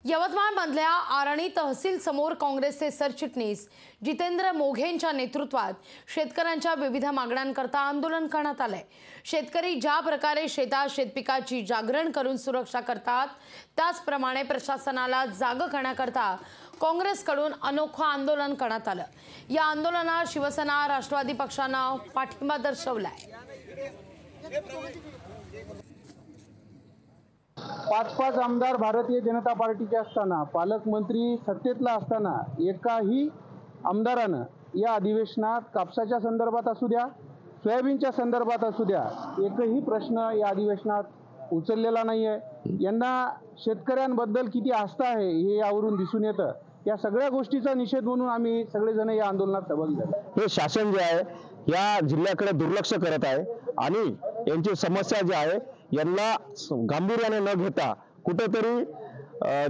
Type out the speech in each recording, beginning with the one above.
यवतमाळमधल्या आरणी तहसील समोर काँग्रेसचे सरचिटणीस जितेंद्र मोघेंच्या नेतृत्वात शेतकऱ्यांच्या विविध मागण्यांकरता आंदोलन करण्यात आले। शेतकरी ज्या प्रकारे शेतात शेतपिकाची जागरण करून सुरक्षा करतात त्याचप्रमाणे प्रशासनाला जाग करण्याकरता काँग्रेसकडून अनोखं आंदोलन करण्यात आलं। या आंदोलनात शिवसेना राष्ट्रवादी पक्षानं पाठिंबा दर्शवलाय। 5 आमदार भारतीय जनता पार्टीचे असताना, पालकमंत्री सत्तेतला असताना एकाही आमदारानं या अधिवेशनात कापसाच्या संदर्भात असू द्या, सोयाबीनच्या संदर्भात असू द्या, एकही प्रश्न या अधिवेशनात उचललेला नाहीये। यांना शेतकऱ्यांबद्दल किती आस्था आहे हे यावरून दिसून येतं। या सगळ्या गोष्टीचा निषेध म्हणून आम्ही सगळेजण या आंदोलनात सहभागी झालो। हे शासन जे आहे या जिल्ह्याकडे दुर्लक्ष करत आहे आणि यांची समस्या जी आहे यांना गांभीर्याने न घेता कुठेतरी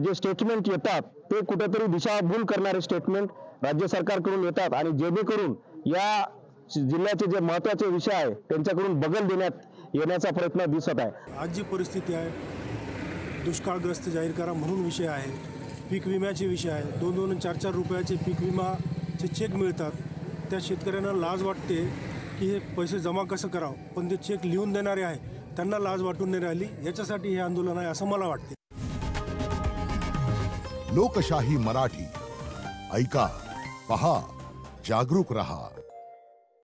जे स्टेटमेंट येतात ते कुठेतरी दिशाभूल करणारे स्टेटमेंट राज्य सरकारकडून येतात आणि जेणेकरून या जिल्ह्याचे जे महत्त्वाचे विषय आहे त्यांच्याकडून बगल देण्यात येण्याचा प्रयत्न दिसत आहे। आज जी परिस्थिती आहे, दुष्काळग्रस्त जाहीर करा म्हणून विषय आहे, पीक विम्याचे विषय आहे, 2-2 आणि 4-4 रुपयाचे पीक विमाचे चेक मिळतात। त्या शेतकऱ्यांना लाज वाटते की हे पैसे जमा कसं करावं, पण ते चेक लिहून देणारे आहे त्यांना लाज वाटून नाही राहिली। याच्यासाठी हे आंदोलन आहे असं मला वाटते। लोकशाही मराठी ऐका, पहा, जागरूक रहा।